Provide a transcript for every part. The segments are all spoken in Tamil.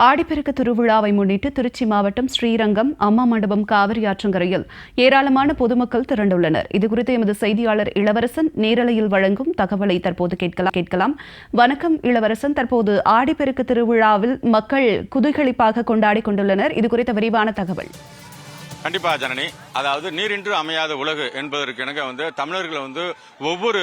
ஆடிப்பெருக்கு திருவிழாவை முன்னிட்டு திருச்சி மாவட்டம் ஸ்ரீரங்கம் அம்மா மண்டபம் காவிரி ஆற்றங்கரையில் ஏராளமான பொதுமக்கள் திரண்டுள்ளனர். இதுகுறித்து எமது செய்தியாளர் இளவரசன் நேரலையில் வழங்கும் தகவலை தற்போது கேட்கலாம். வணக்கம் இளவரசன், தற்போது ஆடிப்பெருக்கு திருவிழாவில் மக்கள் குதூகலிப்பாக கொண்டாடி கொண்டுள்ளனர். இதுகுறித்த விரிவான தகவல். கண்டிப்பா ஜனனி, அதாவது நீரின்றி அமையாத உலகு என்பதற்கு எனக்கு தமிழர்கள் ஒவ்வொரு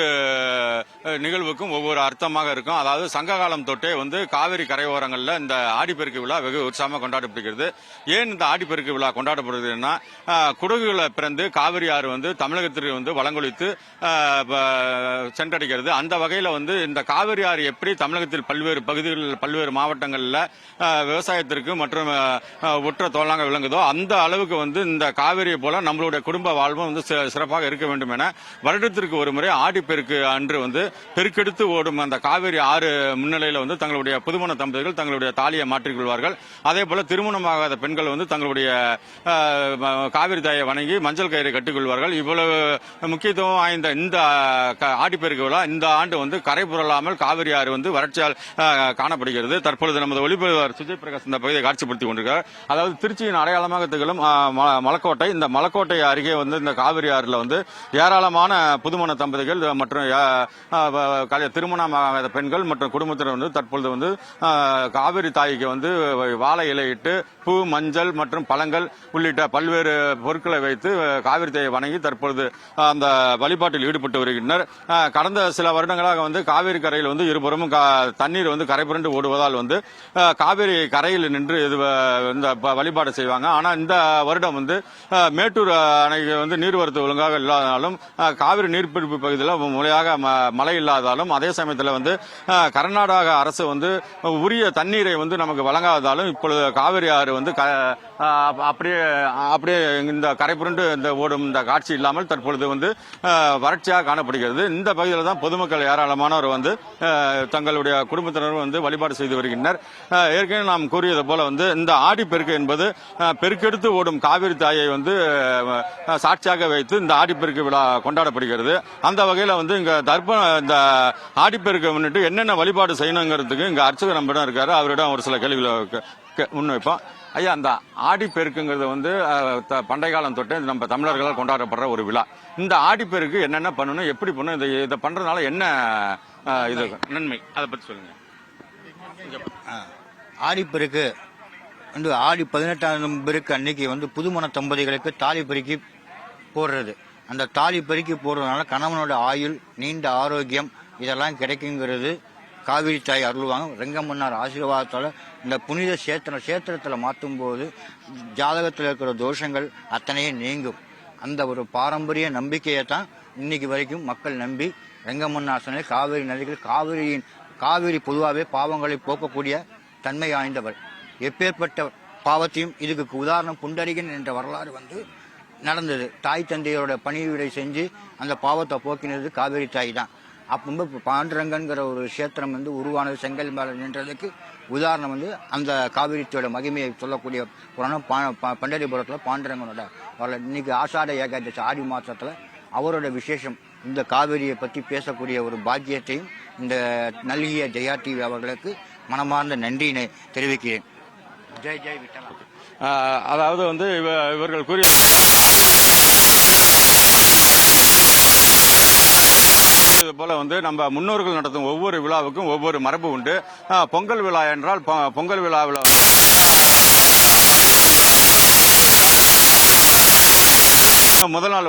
நிகழ்வுக்கும் ஒவ்வொரு அர்த்தமாக இருக்கும். அதாவது சங்க காலம் தொட்டே காவிரி கரையோரங்களில் இந்த ஆடிப்பெருக்கு விழா வெகு உற்சாகமாக கொண்டாடப்படுகிறது. ஏன் இந்த ஆடிப்பெருக்கு விழா கொண்டாடப்படுகிறதுன்னா, குடகுகளை பிறந்து காவிரி ஆறு தமிழகத்திற்கு வளங்கொழித்து சென்றடைகிறது. அந்த வகையில் இந்த காவிரி ஆறு எப்படி தமிழகத்தில் பல்வேறு பகுதிகளில் பல்வேறு மாவட்டங்களில் விவசாயத்திற்கு மற்றும் ஒற்ற தோளாக விளங்குதோ அந்த அளவுக்கு இந்த காவிரியை போல நம்மளுடைய குடும்ப வாழ்வும் சிறப்பாக இருக்க வேண்டும் என வருடத்திற்கு ஒரு முறை ஆடிப்பெருக்கு அன்று பெருக்கெடுத்து ஓடும் அந்த காவிரி ஆறு முன்னிலையில் தங்களுடைய புதுமண தம்பதிகள் தங்களுடைய தாலியை மாற்றிக்கொள்வார்கள். அதே போல திருமணமாகாத பெண்கள் தங்களுடைய காவிரி தாயை வணங்கி மஞ்சள் கயிறை கட்டிக்கொள்வார்கள். இவ்வளவு முக்கியத்துவம் வாய்ந்த இந்த ஆடிப்பெருக்கு விழா இந்த ஆண்டு கரை புரளாமல் காவிரி ஆறு வறட்சியால் காணப்படுகிறது. தற்பொழுது நமது ஒளிப்பதிவாளர் சுஜய் பிரகாஷ் இந்த பகுதியை காட்சிப்படுத்திக் கொண்டிருக்கிறார். அதாவது திருச்சியின் அடையாளமாக திகழும் மலக்கோட்டை, இந்த மலக்கோட்டை அருகே இந்த காவிரி ஆறுல ஏராளமான புதுமண தம்பதிகள் மற்றும் திருமணமாகாத பெண்கள் மற்றும் குடும்பத்தினர் தற்பொழுது காவிரி தாய்க்கு வாழை இலையிட்டு பூ, மஞ்சள் மற்றும் பழங்கள் உள்ளிட்ட பல்வேறு பொருட்களை வைத்து காவிரி தாயை வணங்கி தற்பொழுது அந்த வழிபாட்டில் ஈடுபட்டு வருகின்றனர். கடந்த சில வருடங்களாக காவிரி கரையில் இருபுறமும் தண்ணீர் கரை புரண்டு ஓடுவதால் காவிரி கரையில் நின்று இந்த வழிபாடு செய்வாங்க. ஆனா இந்த வருடம் மேட்டூர் அணைக்கு நீர்வரத்து ஒழுங்காக இல்லாதனாலும் காவிரி நீர்பிடிப்பு பகுதியில் முறையாக மழை இல்லாததாலும் அதே சமயத்தில் கர்நாடக அரசு உரிய தண்ணீரை நமக்கு வழங்காததாலும் இப்பொழுது காவிரி ஆறு அப்படியே இந்த கரைபுரண்டு இந்த ஓடும் இந்த காட்சி இல்லாமல் தற்பொழுது வறட்சியாக காணப்படுகிறது. இந்த பகுதியில் தான் பொதுமக்கள் ஏராளமானவர் தங்களுடைய குடும்பத்தினர் வழிபாடு செய்து வருகின்றனர். ஏற்கனவே நாம் கூறியது போல இந்த ஆடிப்பெருக்கு என்பது பெருக்கெடுத்து ஓடும் காவிரி தாயை சாட்சியாக வைத்து இந்த ஆடிப்பெருக்கு விழா கொண்டாடப்படுகிறது. அந்த வகையில் இங்க இந்த ஆடிப்பெருக்கை முன்னிட்டு என்னென்ன வழிபாடு செய்யணுங்கிறதுக்கு இங்க அர்ச்சகர் நம்பரும் இருக்காரு. அவரிடம் ஒரு சில கேள்விகளை முன்வைப்போம். ஐயா, அந்த ஆடிப்பெருக்குங்கிறது பண்டை காலம் தொட்டு நம்ம தமிழர்களால் கொண்டாடப்படுற ஒரு விழா. இந்த ஆடிப்பெருக்கு என்னென்ன பண்ணணும், எப்படி பண்ணணும், இதை பண்றதுனால என்ன இது நன்மை, அதை பத்தி சொல்லுங்க. ஆடிப்பெருக்கு ஆடி 18ஆம் பெருக்கு அன்னைக்கு புதுமண தம்பதிகளுக்கு தாலி பெருக்கி போடுறது. அந்த தாலி பெருக்கி போடுறதுனால கணவனோட ஆயுள், நீண்ட ஆரோக்கியம் இதெல்லாம் கிடைக்குங்கிறது காவிரி தாய் அருள்வாங்க. ரெங்கமன்னார் ஆசீர்வாதத்தால் இந்த புனித சேத்திரத்தில் மாற்றும் போது ஜாதகத்தில் இருக்கிற தோஷங்கள் அத்தனையும் நீங்கும். அந்த ஒரு பாரம்பரிய நம்பிக்கையை தான் இன்னைக்கு வரைக்கும் மக்கள் நம்பி ரெங்கமன்னார் சொன்ன காவிரி நதிகள் காவிரி பொதுவாகவே பாவங்களை போக்கக்கூடிய தன்மை வாய்ந்தவர். எப்பேற்பட்ட பாவத்தையும் இதுக்கு உதாரணம் புண்டரிகன் என்ற வரலாறு நடந்தது. தாய் தந்தையோட பணிவிடை செஞ்சு அந்த பாவத்தை போக்கினது காவிரி தாய் தான். அப்போ பாண்டரங்கன்கிற ஒரு கஷேத்திரம் உருவானது செங்கல் மேல நின்றதுக்கு உதாரணம் அந்த காவிரித்தோட மகிமையை சொல்லக்கூடிய புராணம் பண்டரிபுரத்தில் பாண்டரங்கனோட வரலாறு. இன்னைக்கு ஆஷாட ஏகாதசி ஆடி மாசத்துல அவரோட விசேஷம். இந்த காவிரியை பற்றி பேசக்கூடிய ஒரு பாக்கியத்தையும் இந்த நல்கிய ஜெயா டிவி அவர்களுக்கு மனமார்ந்த நன்றியினை தெரிவிக்கிறேன். ஜெய் ஜெய் விட்டலா. அதாவது இவர்கள் கூறிய போல நம்ம முன்னோர்கள் நடத்தும் ஒவ்வொரு விழாவுக்கும் ஒவ்வொரு மரபு உண்டு. பொங்கல் விழா என்றால் பொங்கல் விழாவில் முதல் நாள்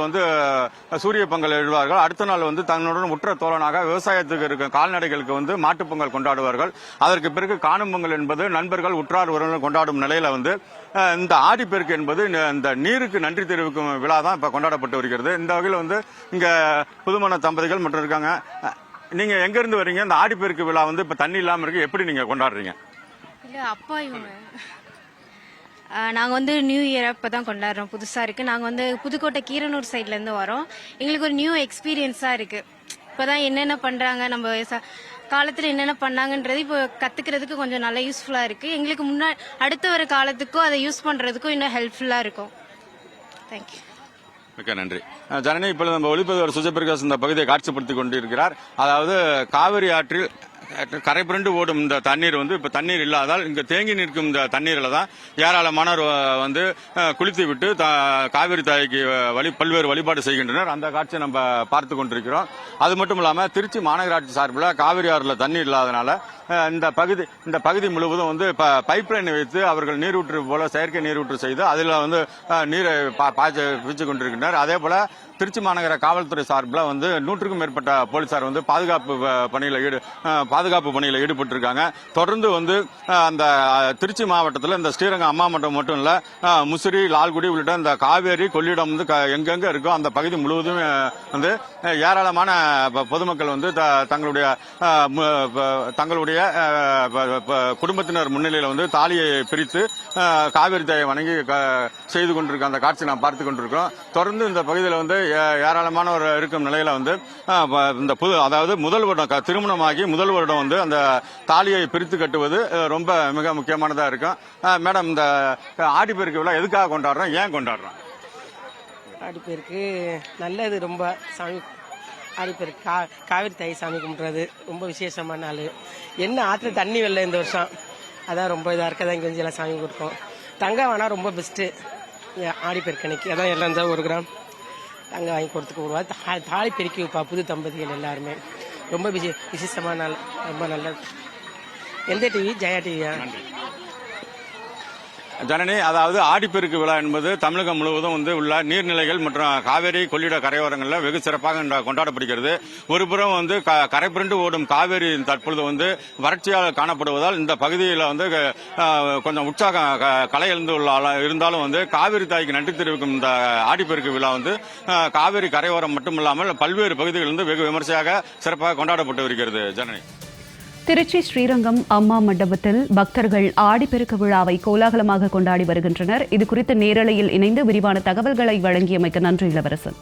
சூரிய பொங்கல் எழுவார்கள். அடுத்த நாள் தன்னுடன் உற்ற தோழனாக விவசாயத்துக்கு இருக்க கால்நடைகளுக்கு மாட்டுப் பொங்கல் கொண்டாடுவார்கள். அதற்கு பிறகு காணும் பொங்கல் என்பது நண்பர்கள் உற்றார் உறவினர் கொண்டாடும் நிலையில இந்த ஆடிப்பெருக்கு என்பது இந்த நீருக்கு நன்றி தெரிவிக்கும் விழா தான் இப்ப கொண்டாடப்பட்டு வருகிறது. இந்த வகையில் இங்க புதுமண தம்பதிகள் மற்றும் இருக்காங்க. நீங்க எங்க இருந்து வரீங்க? இந்த ஆடிப்பெருக்கு விழா இப்ப தண்ணி இல்லாம இருக்கு, எப்படி நீங்க கொண்டாடுறீங்க? நாங்கள் நியூ இயர் இப்போ தான் கொண்டாடுறோம். புதுசாக இருக்குது. நாங்கள் புதுக்கோட்டை கீரனூர் சைட்லேருந்து வரோம். எங்களுக்கு ஒரு நியூ எக்ஸ்பீரியன்ஸாக இருக்குது. இப்போ தான் என்னென்ன பண்ணுறாங்க, நம்ம காலத்தில் என்னென்ன பண்ணாங்கன்றது இப்போ கற்றுக்கிறதுக்கு கொஞ்சம் நல்லா யூஸ்ஃபுல்லாக இருக்குது. எங்களுக்கு அடுத்த வர காலத்துக்கும் அதை யூஸ் பண்ணுறதுக்கும் இன்னும் ஹெல்ப்ஃபுல்லாக இருக்கும். தேங்க்யூ. மிக்க நன்றி ஜனனி. இப்பொழுது நம்ம ஒளிப்பதிவர் சுஜய் பிரகாஷ் இந்த பகுதியை காட்சிப்படுத்திக் கொண்டிருக்கிறார். அதாவது காவிரி ஆற்றில் கரை புரண்டு ஓடும் இந்த தண்ணீர் வந்து இப்ப தண்ணீர் இல்லாதால் இங்க தேங்கி நிற்கும் இந்த தண்ணீரில் தான் ஏராளமானோர் வந்து குளித்து விட்டு காவிரி தாய்க்கு பல்வேறு வழிபாடு செய்கின்றனர். அந்த காட்சியை நம்ம பார்த்து கொண்டிருக்கிறோம். அது மட்டும் இல்லாம திருச்சி மாநகராட்சி சார்பில் காவிரி ஆறுல தண்ணீர் இல்லாதனால இந்த பகுதி முழுவதும் வந்து பைப் லைன் வைத்து அவர்கள் நீரூற்று போல செயற்கை நீரூற்று செய்து அதில் வந்து நீரை பிடிச்சு கொண்டிருக்கின்றனர். அதே போல திருச்சி மாநகர காவல்துறை சார்பில் வந்து 100க்கும் மேற்பட்ட போலீசார் வந்து பாதுகாப்பு பணியில் ஈடுபட்டிருக்காங்க. தொடர்ந்து வந்து அந்த திருச்சி மாவட்டத்தில் இந்த ஸ்ரீரங்கம் அம்மா மண்டபம் மட்டும் இல்ல, முசிறி, லால்குடி உள்ளிட்ட இந்த காவேரி கொள்ளிடம் வந்து எங்கெங்க இருக்கோ அந்த பகுதி முழுவதும் வந்து ஏராளமான பொதுமக்கள் வந்து தங்களுடைய குடும்பத்தினர் முன்னிலையில் வந்து தாலியை பிரித்து காவிரி தாயை வணங்கி செய்து கொண்டிருக்க அந்த காட்சி நாம் பார்த்து கொண்டிருக்கிறோம். தொடர்ந்து இந்த பகுதியில் வந்து ஏராளமானவர் இருக்கும் நிலையில வந்து இந்த அதாவது முதல் வருடம் திருமணமாகி முதல் வருடம் வந்து அந்த தாலியை பிரித்து கட்டுவது ரொம்ப மிக முக்கியமானதா இருக்கும். மேடம், இந்த ஆடிப்பெருக்கு விழா எதுக்காக கொண்டாடுறோம், ஏன் கொண்டாடுறோம்? ஆடிப்பெருக்கு நல்லது, ரொம்ப சாமி ஆடிப்பெருக்கு காவிரி தாய் சாமி கும்பிட்றது ரொம்ப விசேஷமான நாள். என்ன ஆற்றுல தண்ணி வெள்ள இந்த வருஷம், அதான் ரொம்ப இதாக இருக்கதான் இங்கே வந்து எல்லாம் சாமி கொடுப்போம். தங்கம் வேணா ரொம்ப பெஸ்ட்டு ஆடிப்பெருக்கு அன்னைக்கு, அதான் எல்லாம் இருந்தால் 1 கிராம் தங்கம் வாங்கி கொடுத்துக்கு விடுவா. தாலி பெருக்கி வைப்பா புது தம்பதிகள் எல்லாருமே. ரொம்ப விசேஷமான நாள், ரொம்ப நல்லது. எந்த டிவி? ஜெயா டிவியா? ஜனனி, அதாவது ஆடிப்பெருக்கு விழா என்பது தமிழகம் முழுவதும் வந்து உள்ள நீர்நிலைகள் மற்றும் காவேரி கொள்ளிட கரையோரங்களில் வெகு சிறப்பாக கொண்டாடப்படுகிறது. ஒருபுறம் வந்து கரை புரண்டு ஓடும் காவேரி தற்பொழுது வந்து வறட்சியாக காணப்படுவதால் இந்த பகுதியில் வந்து கொஞ்சம் உற்சாகம் களை இருந்தாலும் வந்து காவிரி தாய்க்கு நன்றி தெரிவிக்கும் இந்த ஆடிப்பெருக்கு விழா வந்து காவேரி கரையோரம் மட்டுமில்லாமல் பல்வேறு பகுதிகளிலிருந்து வெகு விமர்சையாக சிறப்பாக கொண்டாடப்பட்டு வருகிறது. ஜனனி, திருச்சி ஸ்ரீரங்கம் அம்மா மண்டபத்தில் பக்தர்கள் ஆடிப்பெருக்கு விழாவை கோலாகலமாக கொண்டாடி வருகின்றனர். இதுகுறித்து நேரலையில் இணைந்து விரிவான தகவல்களை வழங்கியமைக்கு நன்றி இளவரசன்.